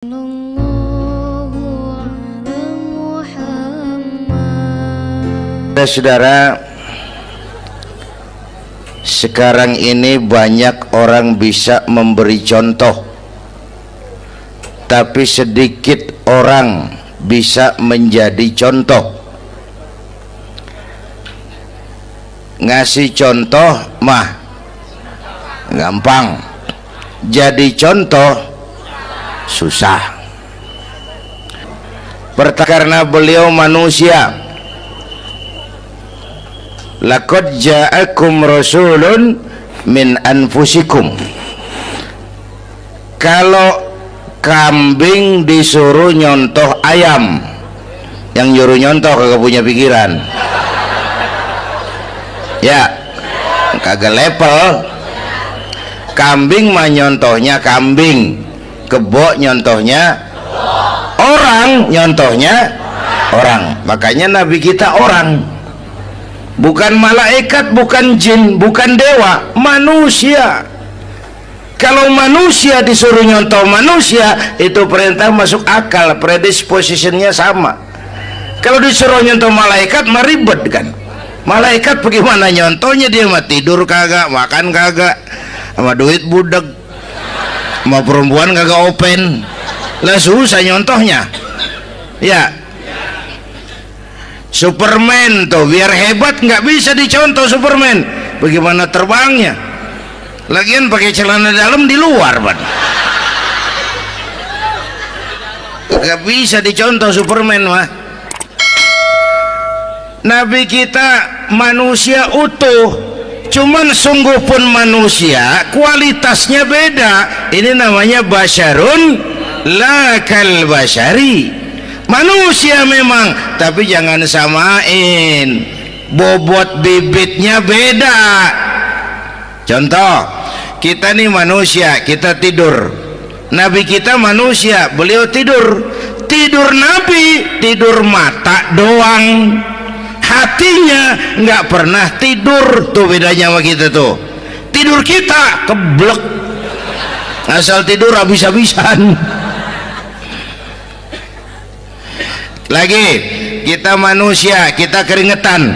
Saudara, sekarang ini banyak orang bisa memberi contoh, tapi sedikit orang bisa menjadi contoh. Ngasih contoh mah gampang, jadi contoh susah. Karena beliau manusia. Laqad ja'akum rasulun min anfusikum. Kalau kambing disuruh nyontoh ayam, yang nyuruh nyontoh kagak punya pikiran, ya kagak level. Kambing mah nyontohnya kambing, kebo nyontohnya orang, nyontohnya orang. Makanya Nabi kita orang, bukan malaikat, bukan jin, bukan dewa, manusia. Kalau manusia disuruh nyontoh manusia, itu perintah masuk akal, predispositionnya sama. Kalau disuruh nyontoh malaikat mah ribet kan. Malaikat bagaimana nyontohnya? Dia mah tidur kagak, makan kagak, sama duit budeg, sama perempuan kagak open, lah susah nyontohnya. Ya, Superman tuh biar hebat nggak bisa dicontoh Superman, bagaimana terbangnya? Lagian pakai celana dalam di luar, Pak. Nggak bisa dicontoh Superman mah. Nabi kita manusia utuh, cuman sungguh pun manusia, kualitasnya beda. Ini namanya basyarun la kal basyari. Manusia memang, tapi jangan samain, bobot bibitnya beda. Contoh, kita nih manusia, kita tidur. Nabi kita manusia, beliau tidur. Tidur Nabi, tidur mata doang, hatinya nggak pernah tidur. Tuh bedanya sama kita tuh. Tidur kita keblek, asal tidur habis-habisan. Lagi, kita manusia, kita keringetan.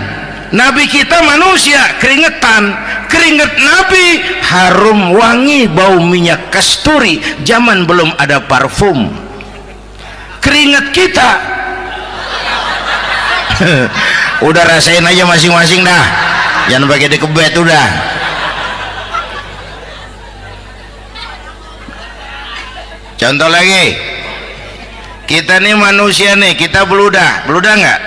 Nabi kita manusia, keringetan. Keringet Nabi harum wangi, bau minyak kasturi, zaman belum ada parfum. Keringet kita udah rasain aja masing-masing dah, jangan pakai dikebet udah. Contoh lagi, kita nih manusia nih, kita beludah nggak?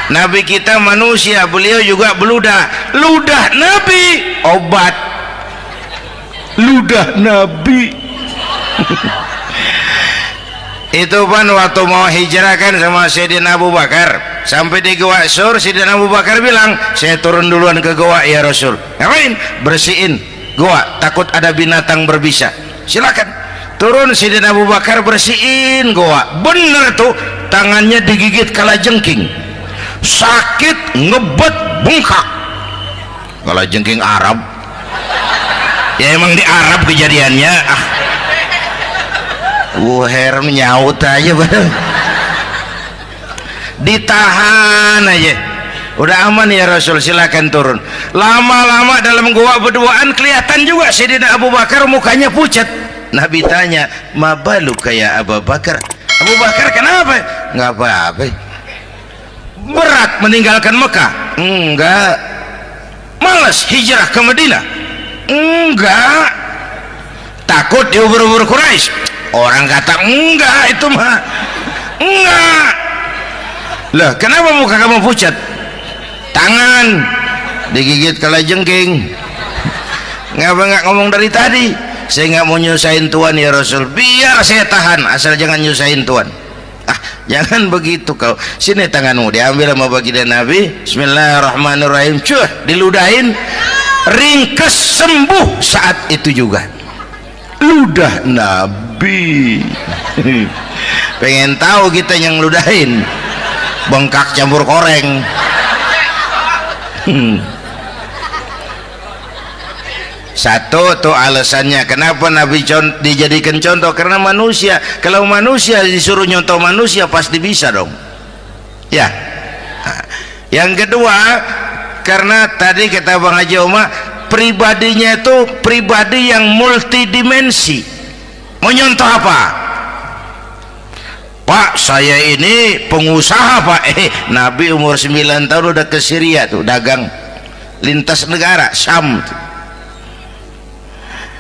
Nabi kita manusia, beliau juga beludah. Ludah Nabi obat, ludah Nabi. Itu kan waktu mau hijrah kan sama Sayyidina Abu Bakar, sampai di Gua Sur, Sayyidina Abu Bakar bilang, saya turun duluan ke gua ya Rasul. Ngapain? Bersihin gua, takut ada binatang berbisa. Silakan turun. Sayyidina Abu Bakar bersihin gua, bener tuh, tangannya digigit kalajengking, sakit, ngebet, bengkak. Kalajengking Arab ya, emang di Arab kejadiannya. Wuher nyaut aja bener. Ditahan aja, udah aman ya Rasul, silakan turun. Lama-lama dalam gua berduaan kelihatan juga Sayyidina Abu Bakar mukanya pucat. Nabi tanya, mabalu kayak Abu Bakar? Abu Bakar kenapa? Nggak apa-apa. Berat meninggalkan Mekah? Enggak. Malas hijrah ke Madinah? Enggak. Takut diubur-ubur Quraisy? Orang kata enggak, itu mah enggak. Lah kenapa muka kamu pucat? Tangan digigit kalajengking. Ngapa nggak ngomong dari tadi? Saya nggak mau nyusahin Tuhan ya Rasul, biar saya tahan, asal jangan nyusahin Tuhan. Jangan begitu kau. Sini tanganmu, diambil sama baginda Nabi. Bismillahirrahmanirrahim. Cuh, diludahin, ringkes, sembuh saat itu juga. Ludah Nabi. Pengen tahu kita yang ludahin, bengkak campur koreng. Satu tuh alasannya kenapa Nabi dijadikan contoh, karena manusia, kalau manusia disuruh nyontoh manusia pasti bisa dong ya. Yang kedua, karena tadi kata Bang Haji Oma, pribadinya itu pribadi yang multidimensi. Mau nyontoh apa? Pak, saya ini pengusaha Pak. Nabi umur 9 tahun udah ke Syria tuh dagang lintas negara Syam tuh.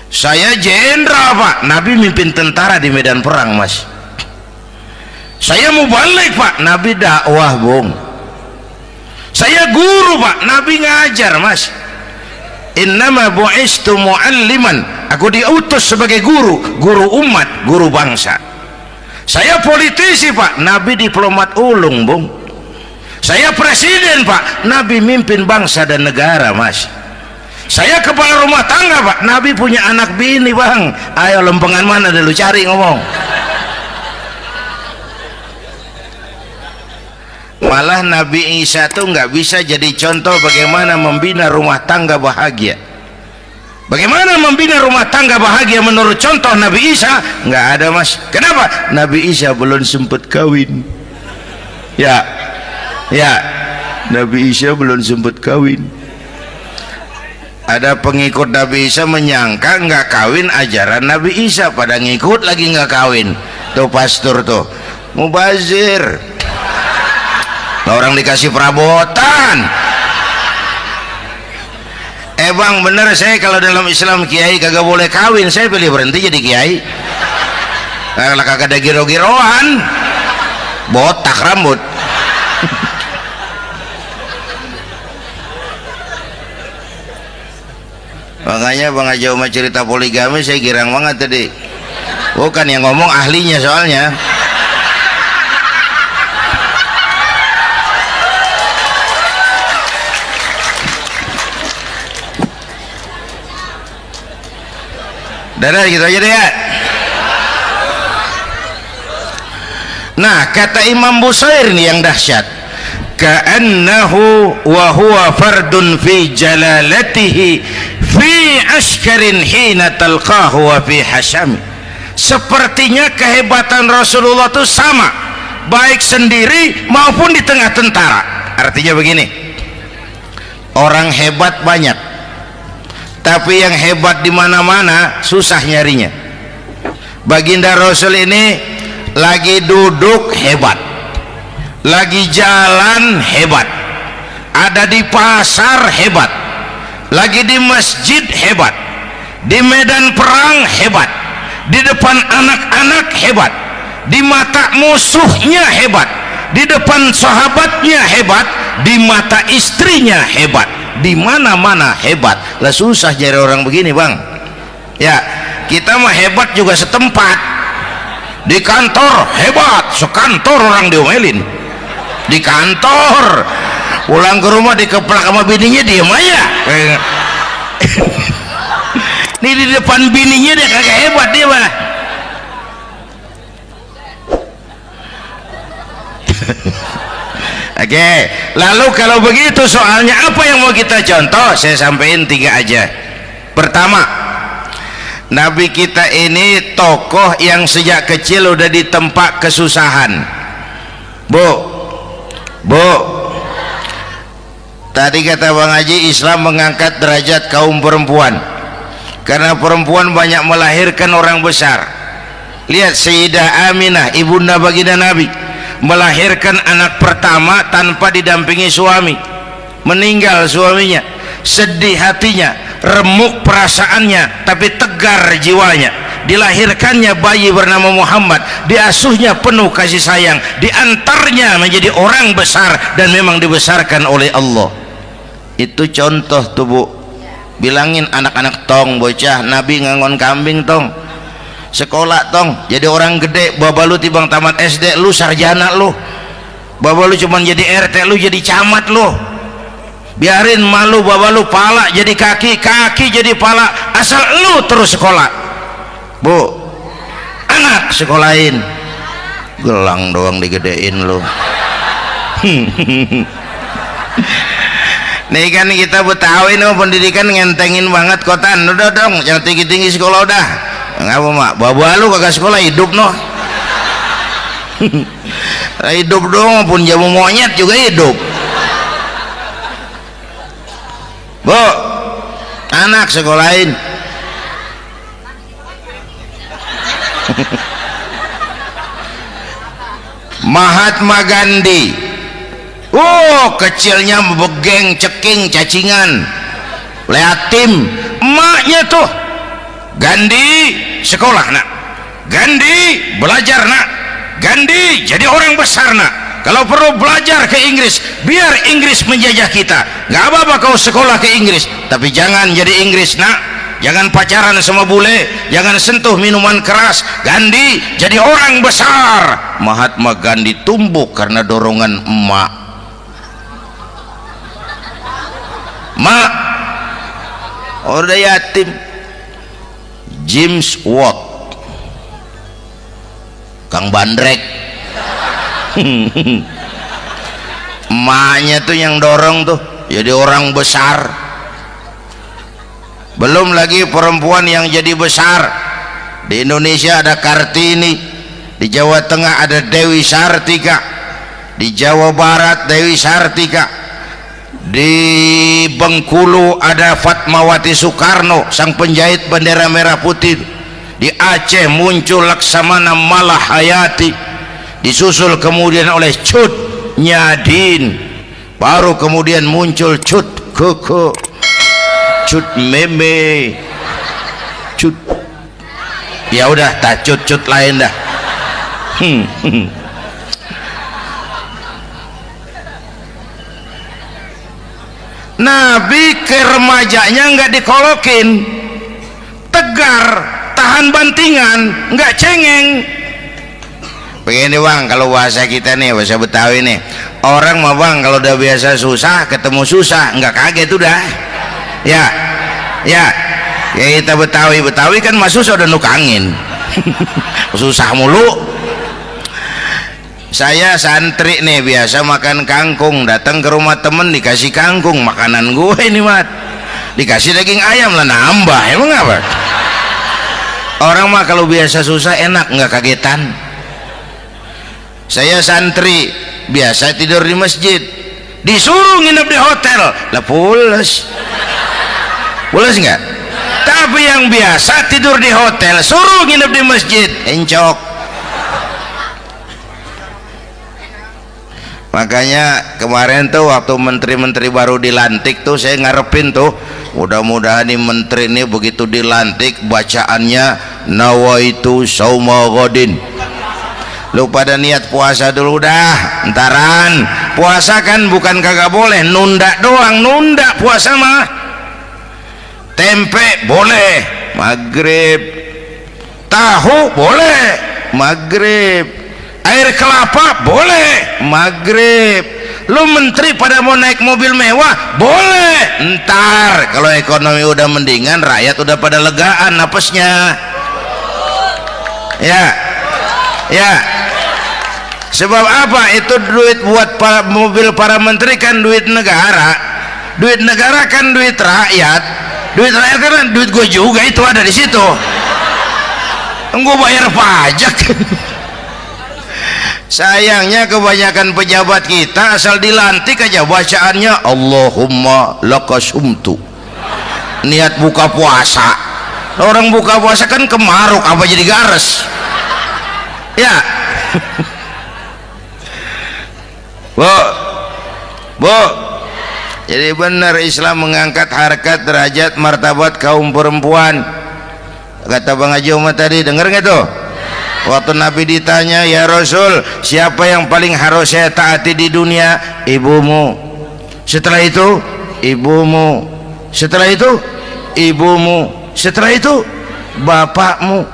Saya jenderal Pak, Nabi mimpin tentara di medan perang Mas. Saya mau balik Pak, Nabi dakwah Bung. Saya guru Pak, Nabi ngajar Mas. Innama bu'istu mu'alliman, aku diutus sebagai guru, guru umat, guru bangsa. Saya politisi Pak, Nabi diplomat ulung Bung. Saya presiden Pak, Nabi mimpin bangsa dan negara Mas. Saya kepala rumah tangga Pak, Nabi punya anak bini Bang. Ayo lempengan mana dulu cari ngomong. Malah Nabi Isa tuh nggak bisa jadi contoh bagaimana membina rumah tangga bahagia. Bagaimana membina rumah tangga bahagia menurut contoh Nabi Isa? Nggak ada Mas. Kenapa? Nabi Isa belum sempat kawin. Ya, Nabi Isa belum sempat kawin. Ada pengikut Nabi Isa menyangka nggak kawin ajaran Nabi Isa, pada ngikut lagi nggak kawin. Tuh pastor tuh mubazir, orang dikasih perabotan. Bang bener, saya kalau dalam Islam kiai kagak boleh kawin, saya pilih berhenti jadi kiai. Kalau kagak ada giro-giroan, botak rambut. Makanya Bang Haji Oma cerita poligami saya girang banget tadi. Bukan yang ngomong ahlinya soalnya. Dadah gitu aja deh ya. Nah, kata Imam Busair nih yang dahsyat, ka'annahu wa huwa fardun fi jalalatihi fi askarin hina talqahu wa fi hasham. Sepertinya kehebatan Rasulullah itu sama baik sendiri maupun di tengah tentara. Artinya begini, orang hebat banyak, tapi yang hebat di mana-mana susah nyarinya. Baginda Rasul ini lagi duduk hebat, lagi jalan hebat, ada di pasar hebat, lagi di masjid hebat, di medan perang hebat, di depan anak-anak hebat, di mata musuhnya hebat, di depan sahabatnya hebat, di mata istrinya hebat, di mana-mana hebat. Lah susah jadi orang begini Bang ya. Kita mah hebat juga setempat, di kantor hebat, sekantor orang diomelin di kantor, pulang ke rumah dikeplak sama bininya diem aja. Ini di depan bininya dia kagak hebat dia mah. Oke, lalu kalau begitu soalnya apa yang mau kita contoh? Saya sampaikan 3 aja. Pertama, Nabi kita ini tokoh yang sejak kecil udah ditempa kesusahan. Bu, tadi kata Bang Haji, Islam mengangkat derajat kaum perempuan karena perempuan banyak melahirkan orang besar. Lihat Sayyidah Aminah, ibunda baginda Nabi, melahirkan anak pertama tanpa didampingi suami. Meninggal suaminya, sedih hatinya, remuk perasaannya, tapi tegar jiwanya. Dilahirkannya bayi bernama Muhammad, diasuhnya penuh kasih sayang, diantarnya menjadi orang besar dan memang dibesarkan oleh Allah. Itu contoh tuh Bu. Bilangin anak-anak tong, bocah Nabi ngangon kambing tong, sekolah tong, jadi orang gede. Baba lu tibang tamat SD, lu sarjana lu. Baba lu cuman jadi RT, lu jadi camat lu. Biarin malu baba lu pala jadi kaki, kaki jadi pala, asal lu terus sekolah. Bu, anak sekolahin, gelang doang digedein lu. Nih kan kita Betawi nih pendidikan ngentengin banget kotaan. Udah dong, yang tinggi-tinggi sekolah udah. Ngapa mak? Bawa lu kagak sekolah hidup noh. Hidup dong, pun jamu monyet juga hidup. Bu, anak sekolahin. Mahatma Gandhi, kecilnya begeng, ceking, cacingan, liatim. Emaknya tuh Gandhi sekolah nak, Gandhi belajar nak, Gandhi jadi orang besar nak. Kalau perlu belajar ke Inggris, biar Inggris menjajah kita. Gak apa-apa kau sekolah ke Inggris, tapi jangan jadi Inggris nak. Jangan pacaran sama bule, jangan sentuh minuman keras. Gandhi jadi orang besar. Mahatma Gandhi tumbuh karena dorongan emak. Mak, udah yatim. James Watt, Kang Bandrek. Emaknya tuh yang dorong tuh jadi orang besar. Belum lagi perempuan yang jadi besar. Di Indonesia ada Kartini, di Jawa Tengah ada Dewi Sartika, di Jawa Barat Dewi Sartika, di Bengkulu ada Fatmawati Soekarno, sang penjahit bendera merah putih. Di Aceh muncul Laksamana Malahayati, disusul kemudian oleh Cut Nyadin, baru kemudian muncul Cut Koko, Cut Meme, Cut, ya udah tak cut lain dah. Nabi ke remajanya nggak dikolokin, tegar, tahan bantingan, nggak cengeng. Begini bang, kalau bahasa kita nih, bahasa Betawi nih, orang mah bang kalau udah biasa susah ketemu susah nggak kaget udah. Ya kita Betawi kan masuk sudah nukangin. Susah mulu. Saya santri nih biasa makan kangkung, datang ke rumah temen dikasih kangkung, makanan gue ini mat, dikasih daging ayam lah nambah. Emang apa? Orang mah kalau biasa susah enak, nggak kagetan. Saya santri biasa tidur di masjid, disuruh nginep di hotel lah pules nggak? Tapi yang biasa tidur di hotel suruh nginep di masjid encok. Makanya kemarin tuh waktu menteri-menteri baru dilantik tuh saya ngarepin tuh, mudah-mudahan nih menteri ini begitu dilantik bacaannya nawaitu sauma ghadin. Lu pada niat puasa dulu dah, entaran. Puasa kan bukan kagak boleh, nunda doang, nunda puasa mah. Tempe boleh maghrib, tahu boleh maghrib, air kelapa boleh maghrib. Lu menteri pada mau naik mobil mewah boleh, ntar kalau ekonomi udah mendingan, rakyat udah pada legaan napasnya. Ya sebab apa? Itu duit buat mobil para menteri kan duit negara kan duit rakyat. Duit rakyat kan duit gue juga, itu ada di situ. Gue bayar pajak. Sayangnya kebanyakan pejabat kita asal dilantik aja bacaannya Allahumma lakasumtu, niat buka puasa. Orang buka puasa kan kemaruk, apa jadi gares ya. Bu, jadi benar Islam mengangkat harkat, derajat, martabat kaum perempuan. Kata Bang Haji Umar tadi, dengar nggak tuh? Waktu Nabi ditanya, ya Rasul, siapa yang paling harus saya taati di dunia? Ibumu. Setelah itu ibumu. Setelah itu ibumu. Setelah itu bapakmu.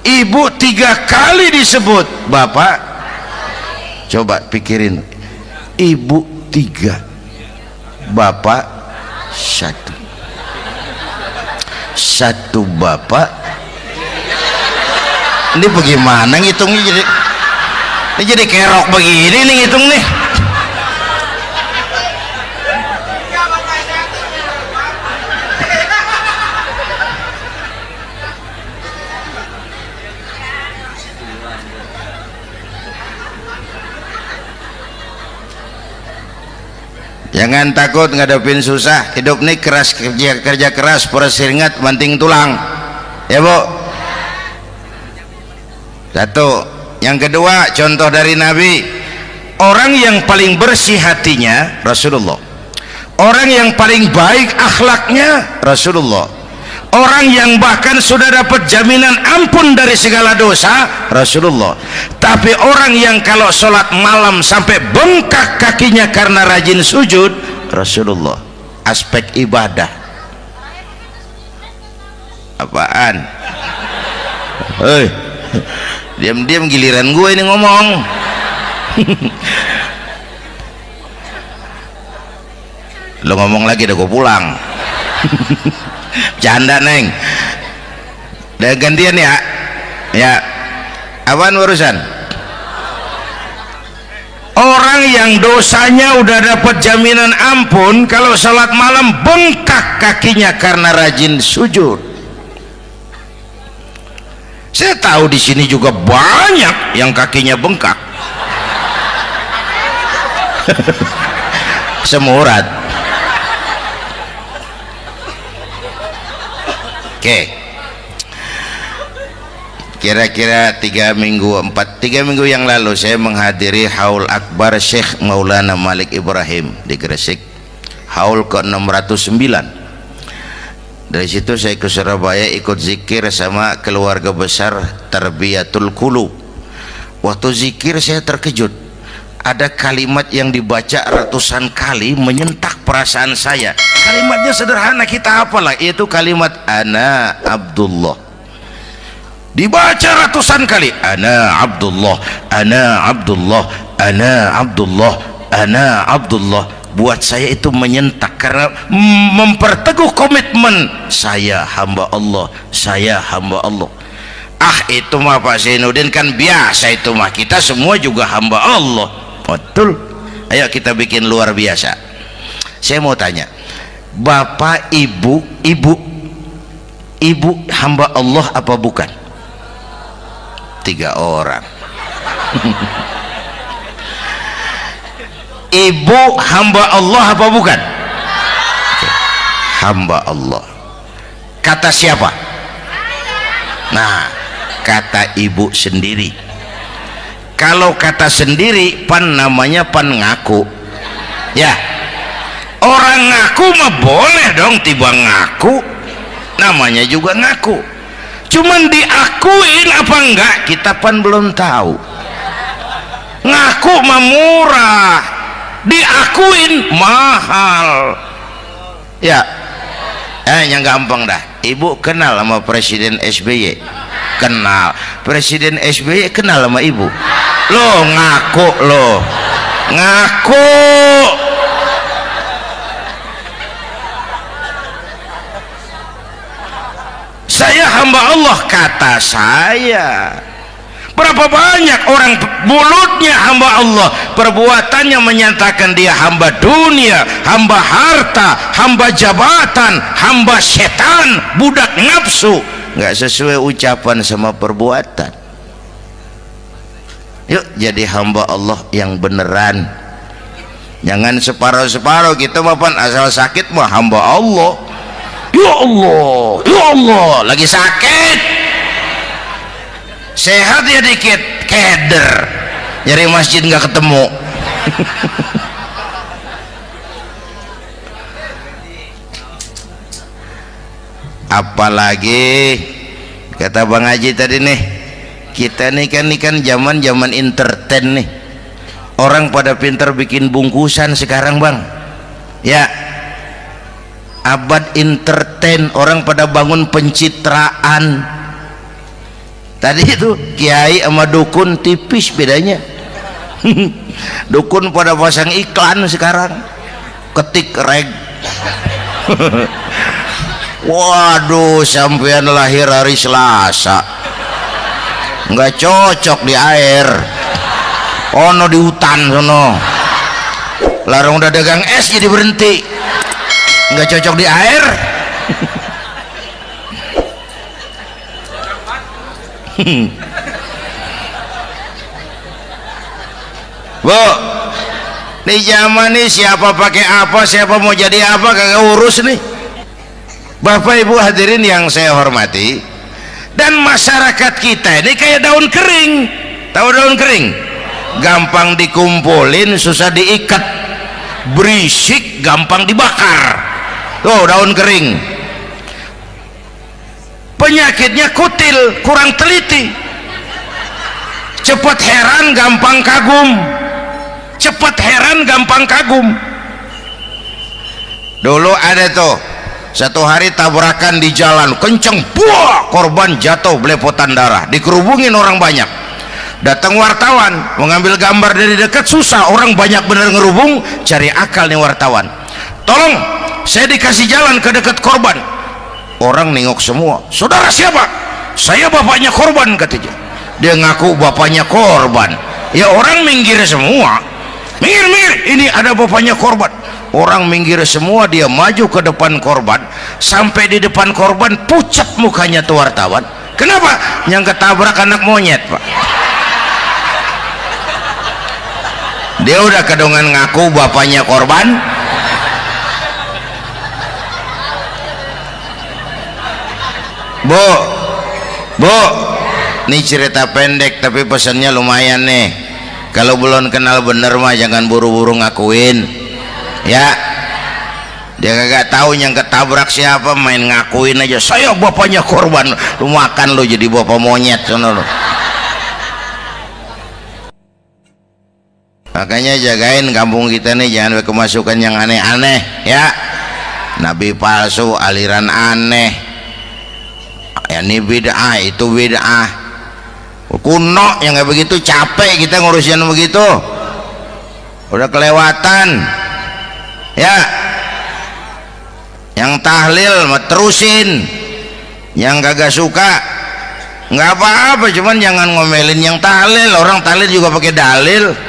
Ibu 3 kali disebut, bapak. Coba pikirin, ibu 3, bapak 1 bapak. Ini bagaimana ngitungnya? Jadi kerok begini nih ngitung nih. Jangan takut ngadepin susah. Hidup nih keras, kerja keras, perseringat banting tulang. Ya Bu. Satu. Yang kedua, contoh dari Nabi, orang yang paling bersih hatinya Rasulullah, orang yang paling baik akhlaknya Rasulullah, orang yang bahkan sudah dapat jaminan ampun dari segala dosa Rasulullah. Tapi orang yang kalau sholat malam sampai bengkak kakinya karena rajin sujud Rasulullah. Aspek ibadah apaan? Hei, diam-diam giliran gue ini ngomong. Lo ngomong lagi udah gue pulang. Canda neng. Udah gantian ya. Ya. Apaan urusan? Orang yang dosanya udah dapat jaminan ampun kalau salat malam bengkak kakinya karena rajin sujud. Saya tahu di sini juga banyak yang kakinya bengkak. Semurat. Oke. Kira-kira 3 minggu yang lalu saya menghadiri haul akbar Syekh Maulana Malik Ibrahim di Gresik, haul ke-609. Dari situ saya ke Surabaya ikut zikir sama keluarga besar Tarbiyatul Qulub. Waktu zikir saya terkejut, ada kalimat yang dibaca ratusan kali menyentak perasaan saya. Kalimatnya sederhana, kita hafalah, yaitu kalimat ana Abdullah. Dibaca ratusan kali, ana Abdullah, ana Abdullah, ana Abdullah, ana Abdullah. Buat saya itu menyentak karena memperteguh komitmen saya hamba Allah, saya hamba Allah. Ah, itu mah Pak Zainuddin kan biasa, itu mah kita semua juga hamba Allah. Betul. Ayo kita bikin luar biasa. Saya mau tanya, Bapak Ibu hamba Allah apa bukan? 3 orang. Ibu hamba Allah apa bukan? Hamba Allah. Kata siapa? Nah, kata ibu sendiri. Kalau kata sendiri pan namanya pan ngaku. Ya, orang ngaku mah boleh dong, tiba ngaku namanya juga ngaku. Cuman diakuin apa enggak kita pan belum tahu. Ngaku mah murah, diakuin mahal. Ya, yang gampang dah. Ibu kenal sama Presiden SBY? Kenal. Presiden SBY kenal sama ibu? Lo ngaku, lo ngaku. Saya hamba Allah, kata saya. Berapa banyak orang mulutnya hamba Allah, perbuatannya menyatakan dia hamba dunia, hamba harta, hamba jabatan, hamba setan, budak nafsu. Nggak sesuai ucapan sama perbuatan. Yuk jadi hamba Allah yang beneran. Jangan separuh-separuh. Kita mapan asal sakit mah hamba Allah. Ya Allah, ya Allah, lagi sakit. Sehat ya dikit, keder, nyari masjid nggak ketemu. Apalagi kata Bang Haji tadi nih, kita nih kan zaman entertain nih, orang pada pinter bikin bungkusan sekarang Bang. Ya, abad entertain, orang pada bangun pencitraan. Tadi itu kiai sama dukun tipis bedanya. Dukun pada pasang iklan sekarang, ketik reg. Waduh, sampean lahir hari Selasa, nggak cocok di air, ono di hutan sono. Larang udah dagang es jadi berhenti, nggak cocok di air. Bu, Di zaman ini siapa pakai apa, siapa mau jadi apa kagak urus nih. Bapak Ibu hadirin yang saya hormati, dan masyarakat kita ini kayak daun kering. Tahu daun kering? Gampang dikumpulin, susah diikat, berisik, gampang dibakar. Tuh daun kering. Penyakitnya kutil, kurang teliti, cepat heran, gampang kagum. Cepat heran, gampang kagum. Dulu ada tuh satu hari tabrakan di jalan kenceng, buah, korban jatuh belepotan darah, dikerubungin orang banyak. Datang wartawan mengambil gambar dari dekat, susah, orang banyak bener ngerubung. Cari akal nih wartawan, tolong saya dikasih jalan ke dekat korban. Orang nengok semua, saudara siapa? Saya bapaknya korban, katanya. Dia ngaku bapaknya korban. Ya orang minggir semua, minggir, ini ada bapaknya korban. Orang minggir semua, dia maju ke depan korban. Sampai di depan korban pucat mukanya tuh wartawan. Kenapa? Yang ketabrak anak monyet, Pak. Dia udah kedongan ngaku bapaknya korban. Bu, ini cerita pendek tapi pesannya lumayan nih. Kalau belum kenal bener mah jangan buru-buru ngakuin, ya. Dia kagak tahu yang ketabrak siapa, main ngakuin aja, saya bapaknya korban. Lu makan lu jadi bapak monyet, sono lu. Makanya jagain kampung kita nih, jangan kemasukan yang aneh-aneh, ya. Nabi palsu, aliran aneh, ya ini bid'ah, itu bid'ah kuno yang kayak begitu. Capek kita ngurusin begitu, udah kelewatan, ya. Yang tahlil mah terusin, yang kagak suka nggak apa-apa, cuman jangan ngomelin yang tahlil. Orang tahlil juga pakai dalil.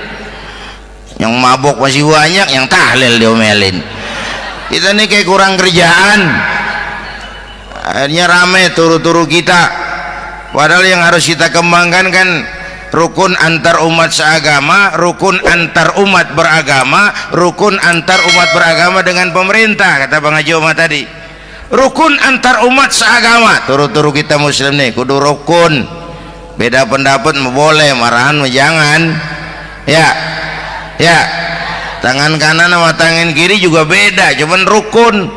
Yang mabok masih banyak, yang tahlil diomelin. Kita nih kayak kurang kerjaan, akhirnya rame turu-turu kita. Padahal yang harus kita kembangkan kan rukun antar umat seagama, rukun antar umat beragama, rukun antar umat beragama dengan pemerintah, kata Bang Haji Omar tadi. Rukun antar umat seagama, turu-turu kita muslim nih kudu rukun. Beda pendapat boleh, marahan jangan, ya. Ya, tangan kanan sama tangan kiri juga beda, cuman rukun.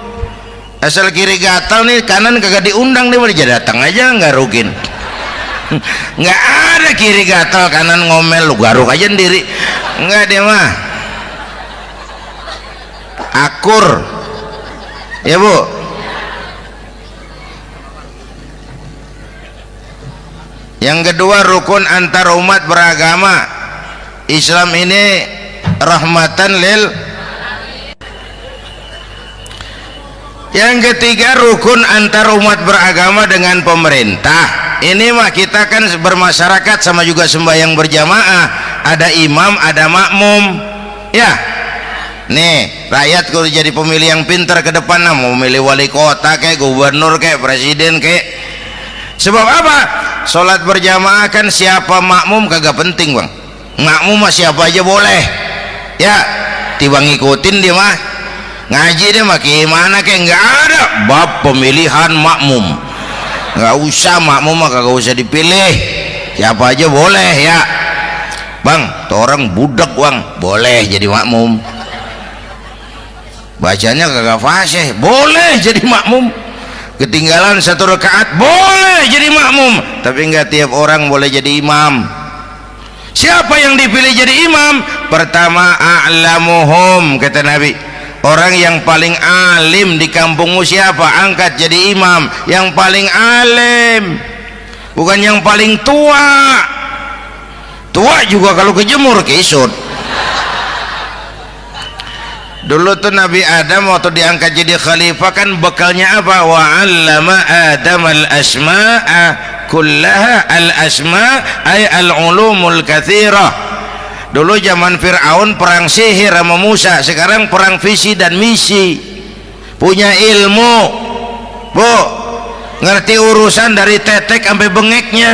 Asal kiri gatal nih, kanan kagak diundang, dia boleh datang aja nggak rukin. Nggak ada kiri gatal kanan ngomel, lu garuk aja sendiri. Nggak, dia mah akur, ya Bu. Yang kedua, rukun antar umat beragama. Islam ini rahmatan lil. Yang ketiga, rukun antar umat beragama dengan pemerintah. Ini mah kita kan bermasyarakat sama juga sembahyang berjamaah, ada imam, ada makmum, ya. Nih rakyat kalau jadi pemilih yang pintar ke depan, nah, mau milih wali kota kayak gubernur kayak presiden kayak. Sebab apa? Sholat berjamaah kan siapa makmum kagak penting, Bang. Makmum mah siapa aja boleh, ya. Tiba ngikutin dia mah, ngaji dia mah gimana kayak nggak ada bab pemilihan makmum. Nggak usah, makmum mah kagak usah dipilih, siapa aja boleh, ya. Bang, tuh orang budak, Bang, boleh jadi makmum. Bacanya kagak fasih, boleh jadi makmum. Ketinggalan satu rakaat, boleh jadi makmum. Tapi nggak tiap orang boleh jadi imam. Siapa yang dipilih jadi imam? Pertama, a'lamuhum, kata Nabi. Orang yang paling alim di kampungmu siapa? Angkat jadi imam. Yang paling alim, bukan yang paling tua. Tua juga kalau kejemur kisut. Dulu tuh Nabi Adam waktu diangkat jadi khalifah kan bekalnya apa? Wa 'allama Adam al-asma'a kullaha. Al-asma' ay al-ulumul katsirah. Dulu zaman Fir'aun perang sihir sama Musa, sekarang perang visi dan misi. Punya ilmu, Bu, ngerti urusan dari tetek sampai bengeknya.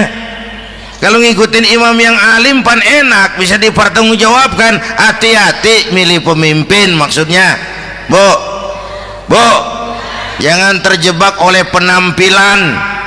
Kalau ngikutin imam yang alim pan enak, bisa dipertanggungjawabkan. Hati-hati milih pemimpin, maksudnya bu, jangan terjebak oleh penampilan.